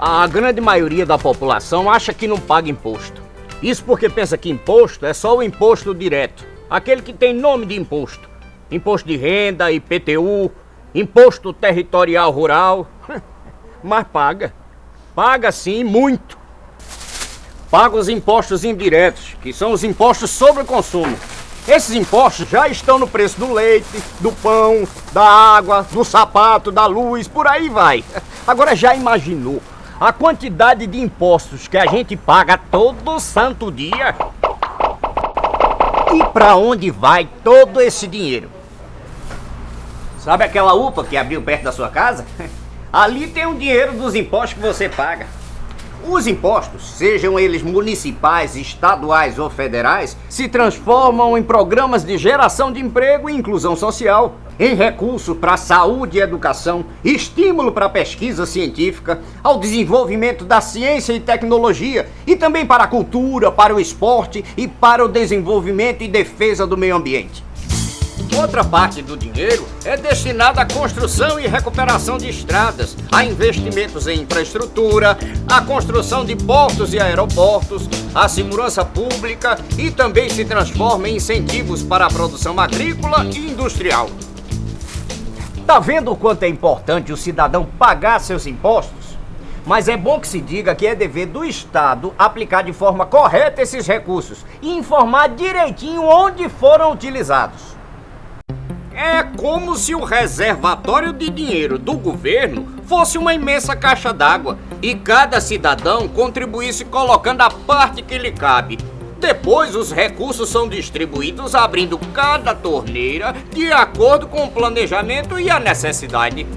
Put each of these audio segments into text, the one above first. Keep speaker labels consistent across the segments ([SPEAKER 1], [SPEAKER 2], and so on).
[SPEAKER 1] A grande maioria da população acha que não paga imposto. Isso porque pensa que imposto é só o imposto direto, aquele que tem nome de imposto. Imposto de renda, IPTU, imposto territorial rural. Mas paga. Paga sim, muito. Paga os impostos indiretos, que são os impostos sobre o consumo. Esses impostos já estão no preço do leite, do pão, da água, do sapato, da luz, por aí vai. Agora já imaginou a quantidade de impostos que a gente paga todo santo dia? E para onde vai todo esse dinheiro? Sabe aquela UPA que abriu perto da sua casa? Ali tem o dinheiro dos impostos que você paga. Os impostos, sejam eles municipais, estaduais ou federais, se transformam em programas de geração de emprego e inclusão social, em recurso para saúde e educação, estímulo para a pesquisa científica, ao desenvolvimento da ciência e tecnologia, e também para a cultura, para o esporte e para o desenvolvimento e defesa do meio ambiente. Outra parte do dinheiro é destinada à construção e recuperação de estradas, a investimentos em infraestrutura, à construção de portos e aeroportos, à segurança pública e também se transforma em incentivos para a produção agrícola e industrial. Tá vendo o quanto é importante o cidadão pagar seus impostos? Mas é bom que se diga que é dever do Estado aplicar de forma correta esses recursos e informar direitinho onde foram utilizados. É como se o reservatório de dinheiro do governo fosse uma imensa caixa d'água e cada cidadão contribuísse colocando a parte que lhe cabe. Depois os recursos são distribuídos abrindo cada torneira de acordo com o planejamento e a necessidade.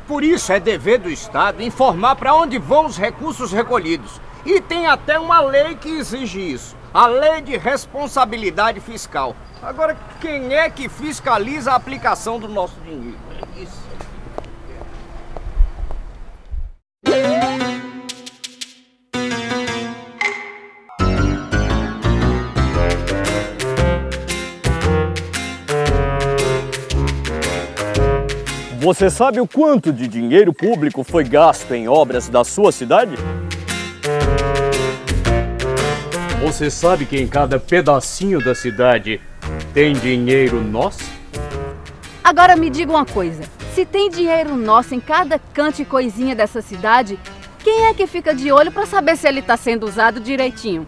[SPEAKER 1] Por isso é dever do Estado informar para onde vão os recursos recolhidos. E tem até uma lei que exige isso. A Lei de Responsabilidade Fiscal. Agora, quem é que fiscaliza a aplicação do nosso dinheiro? É isso.
[SPEAKER 2] Você sabe o quanto de dinheiro público foi gasto em obras da sua cidade? Você sabe que em cada pedacinho da cidade tem dinheiro nosso?
[SPEAKER 3] Agora me diga uma coisa, se tem dinheiro nosso em cada canto e coisinha dessa cidade, quem é que fica de olho para saber se ele está sendo usado direitinho?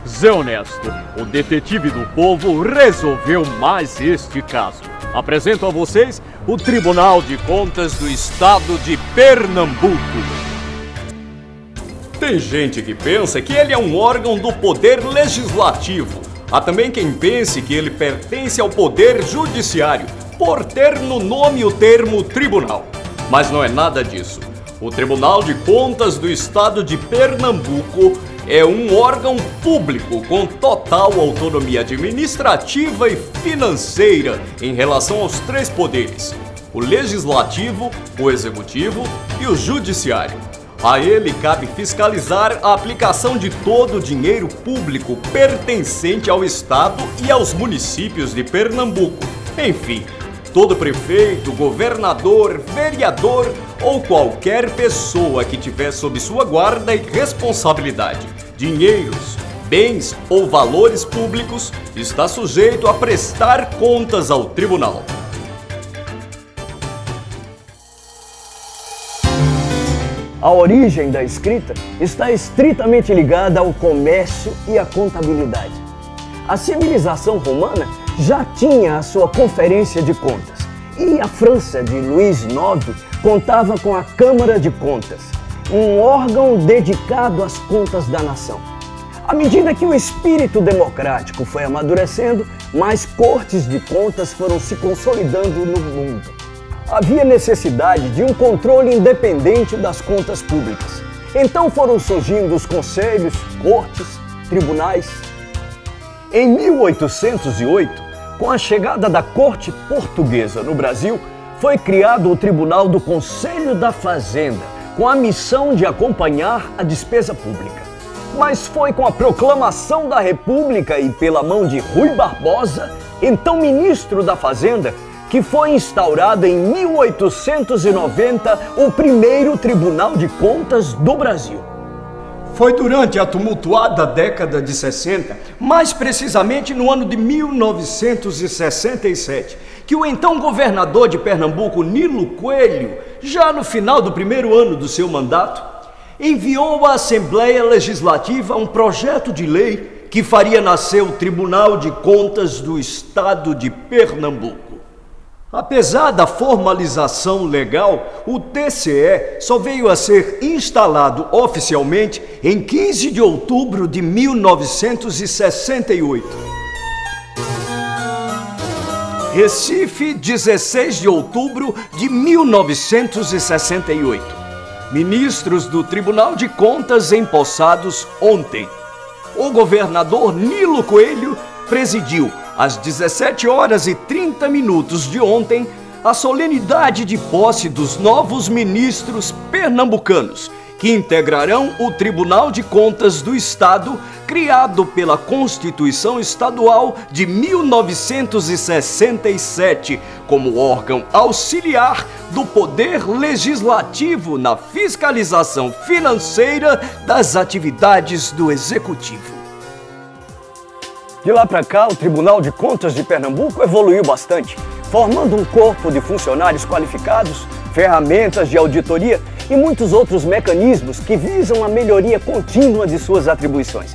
[SPEAKER 2] Zé Honesto, o detetive do povo, resolveu mais este caso. Apresento a vocês o Tribunal de Contas do Estado de Pernambuco. Tem gente que pensa que ele é um órgão do poder legislativo. Há também quem pense que ele pertence ao poder judiciário, por ter no nome o termo tribunal. Mas não é nada disso. O Tribunal de Contas do Estado de Pernambuco é um órgão público com total autonomia administrativa e financeira em relação aos três poderes: o legislativo, o executivo e o judiciário. A ele cabe fiscalizar a aplicação de todo o dinheiro público pertencente ao Estado e aos municípios de Pernambuco. Enfim, todo prefeito, governador, vereador ou qualquer pessoa que tiver sob sua guarda e responsabilidade dinheiros, bens ou valores públicos está sujeito a prestar contas ao tribunal.
[SPEAKER 4] A origem da escrita está estritamente ligada ao comércio e à contabilidade. A civilização romana já tinha a sua conferência de contas e a França de Luís IX contava com a Câmara de Contas, um órgão dedicado às contas da nação. À medida que o espírito democrático foi amadurecendo, mais cortes de contas foram se consolidando no mundo. Havia necessidade de um controle independente das contas públicas. Então foram surgindo os conselhos, cortes, tribunais. Em 1808, com a chegada da Corte Portuguesa no Brasil, foi criado o Tribunal do Conselho da Fazenda, com a missão de acompanhar a despesa pública. Mas foi com a proclamação da República e pela mão de Rui Barbosa, então ministro da Fazenda, que foi instaurado em 1890 o primeiro Tribunal de Contas do Brasil.
[SPEAKER 2] Foi durante a tumultuada década de 60, mais precisamente no ano de 1967, que o então governador de Pernambuco, Nilo Coelho, já no final do primeiro ano do seu mandato, enviou à Assembleia Legislativa um projeto de lei que faria nascer o Tribunal de Contas do Estado de Pernambuco. Apesar da formalização legal, o TCE só veio a ser instalado oficialmente em 15 de outubro de 1968. Recife, 16 de outubro de 1968. Ministros do Tribunal de Contas empossados ontem. O governador Nilo Coelho presidiu, às 17h30 de ontem, a solenidade de posse dos novos ministros pernambucanos, que integrarão o Tribunal de Contas do Estado, criado pela Constituição Estadual de 1967, como órgão auxiliar do Poder Legislativo na fiscalização financeira das atividades do Executivo.
[SPEAKER 4] De lá para cá, o Tribunal de Contas de Pernambuco evoluiu bastante, formando um corpo de funcionários qualificados, ferramentas de auditoria e muitos outros mecanismos que visam a melhoria contínua de suas atribuições.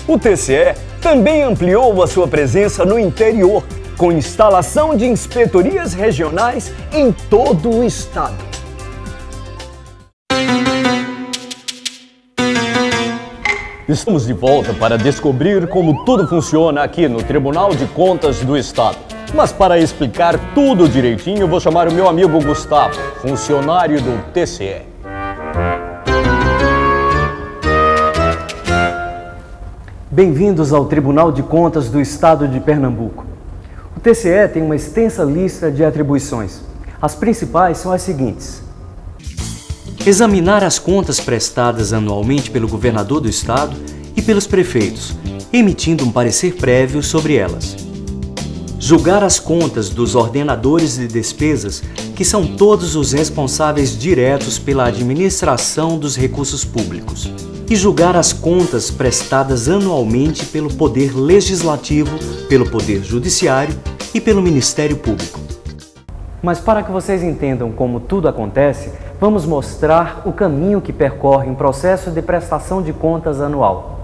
[SPEAKER 4] O TCE também ampliou a sua presença no interior, com instalação de inspetorias regionais em todo o estado.
[SPEAKER 2] Estamos de volta para descobrir como tudo funciona aqui no Tribunal de Contas do Estado. Mas para explicar tudo direitinho, eu vou chamar o meu amigo Gustavo, funcionário do TCE.
[SPEAKER 5] Bem-vindos ao Tribunal de Contas do Estado de Pernambuco. O TCE tem uma extensa lista de atribuições. As principais são as seguintes: examinar as contas prestadas anualmente pelo governador do estado e pelos prefeitos, emitindo um parecer prévio sobre elas. Julgar as contas dos ordenadores de despesas, que são todos os responsáveis diretos pela administração dos recursos públicos. E julgar as contas prestadas anualmente pelo Poder Legislativo, pelo Poder Judiciário e pelo Ministério Público. Mas para que vocês entendam como tudo acontece, vamos mostrar o caminho que percorre um processo de prestação de contas anual.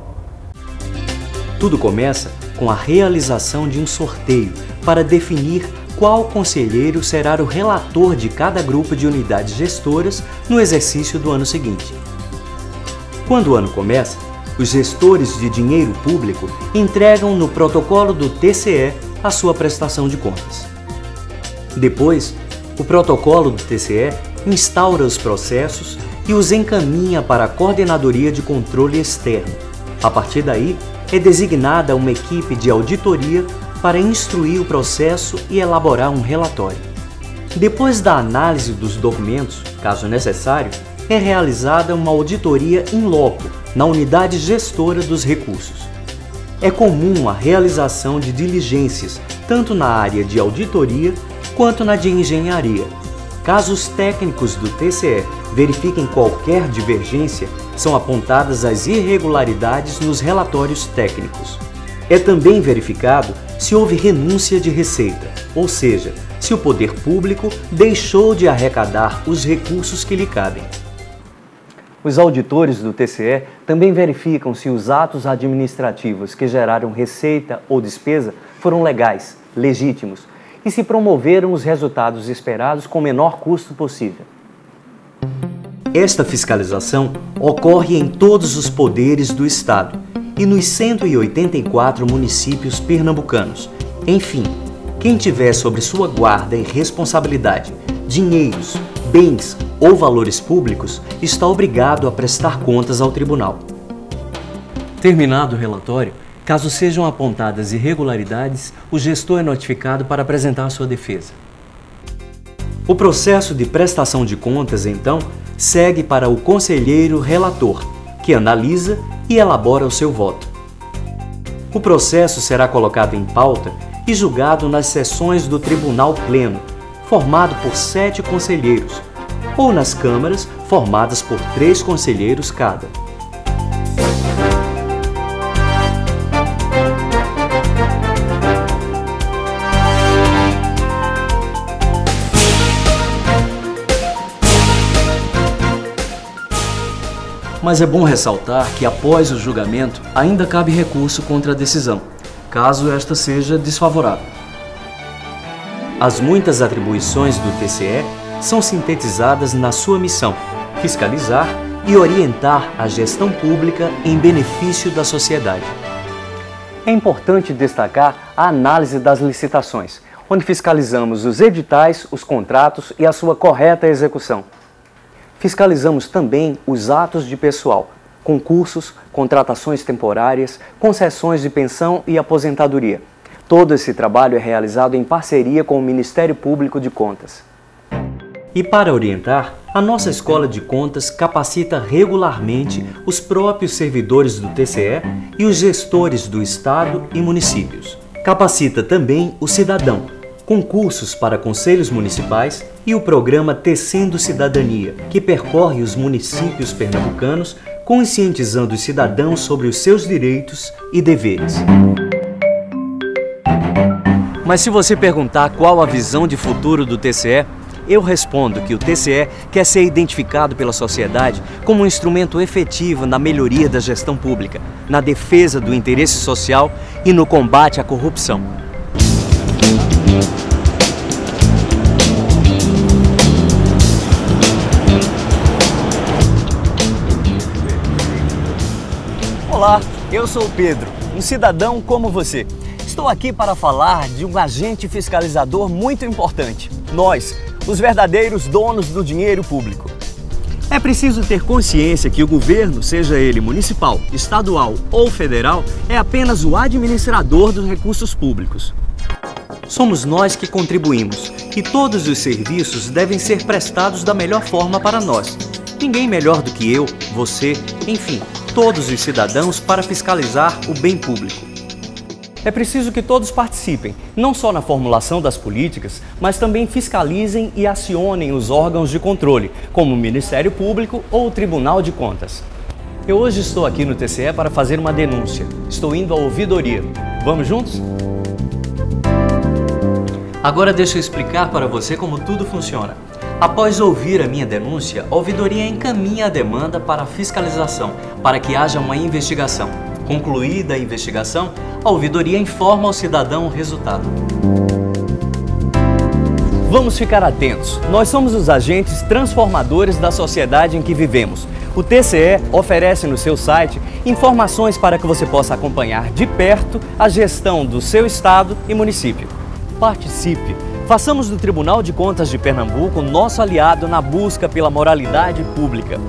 [SPEAKER 5] Tudo começa com a realização de um sorteio para definir qual conselheiro será o relator de cada grupo de unidades gestoras no exercício do ano seguinte. Quando o ano começa, os gestores de dinheiro público entregam no protocolo do TCE a sua prestação de contas. Depois, o protocolo do TCE instaura os processos e os encaminha para a Coordenadoria de Controle Externo. A partir daí, é designada uma equipe de auditoria para instruir o processo e elaborar um relatório. Depois da análise dos documentos, caso necessário, é realizada uma auditoria in loco, na unidade gestora dos recursos. É comum a realização de diligências, tanto na área de auditoria quanto na de engenharia. Caso os técnicos do TCE verifiquem qualquer divergência, são apontadas as irregularidades nos relatórios técnicos. É também verificado se houve renúncia de receita, ou seja, se o poder público deixou de arrecadar os recursos que lhe cabem. Os auditores do TCE também verificam se os atos administrativos que geraram receita ou despesa foram legais, legítimos, e se promoveram os resultados esperados com o menor custo possível. Esta fiscalização ocorre em todos os poderes do Estado e nos 184 municípios pernambucanos. Enfim, quem tiver sob sua guarda e responsabilidade dinheiros, bens ou valores públicos está obrigado a prestar contas ao tribunal. Terminado o relatório, caso sejam apontadas irregularidades, o gestor é notificado para apresentar sua defesa. O processo de prestação de contas, então, segue para o conselheiro relator, que analisa e elabora o seu voto. O processo será colocado em pauta e julgado nas sessões do Tribunal Pleno, formado por 7 conselheiros, ou nas câmaras, formadas por 3 conselheiros cada. Mas é bom ressaltar que após o julgamento ainda cabe recurso contra a decisão, caso esta seja desfavorável. As muitas atribuições do TCE são sintetizadas na sua missão: fiscalizar e orientar a gestão pública em benefício da sociedade. É importante destacar a análise das licitações, onde fiscalizamos os editais, os contratos e a sua correta execução. Fiscalizamos também os atos de pessoal, concursos, contratações temporárias, concessões de pensão e aposentadoria. Todo esse trabalho é realizado em parceria com o Ministério Público de Contas. E para orientar, a nossa Escola de Contas capacita regularmente os próprios servidores do TCE e os gestores do Estado e municípios. Capacita também o cidadão, com cursos para conselhos municipais e o programa Tecendo Cidadania, que percorre os municípios pernambucanos, conscientizando os cidadãos sobre os seus direitos e deveres. Mas se você perguntar qual a visão de futuro do TCE, eu respondo que o TCE quer ser identificado pela sociedade como um instrumento efetivo na melhoria da gestão pública, na defesa do interesse social e no combate à corrupção.
[SPEAKER 4] Olá, eu sou o Pedro, um cidadão como você. Estou aqui para falar de um agente fiscalizador muito importante. Nós, os verdadeiros donos do dinheiro público. É preciso ter consciência que o governo, seja ele municipal, estadual ou federal, é apenas o administrador dos recursos públicos.
[SPEAKER 5] Somos nós que contribuímos e todos os serviços devem ser prestados da melhor forma para nós. Ninguém melhor do que eu, você, enfim, todos os cidadãos para fiscalizar o bem público. É preciso que todos participem, não só na formulação das políticas, mas também fiscalizem e acionem os órgãos de controle, como o Ministério Público ou o Tribunal de Contas. Eu hoje estou aqui no TCE para fazer uma denúncia. Estou indo à ouvidoria. Vamos juntos? Agora deixa eu explicar para você como tudo funciona. Após ouvir a minha denúncia, a ouvidoria encaminha a demanda para a fiscalização, para que haja uma investigação. Concluída a investigação, a ouvidoria informa ao cidadão o resultado. Vamos ficar atentos. Nós somos os agentes transformadores da sociedade em que vivemos. O TCE oferece no seu site informações para que você possa acompanhar de perto a gestão do seu estado e município. Participe! Façamos do Tribunal de Contas de Pernambuco nosso aliado na busca pela moralidade pública.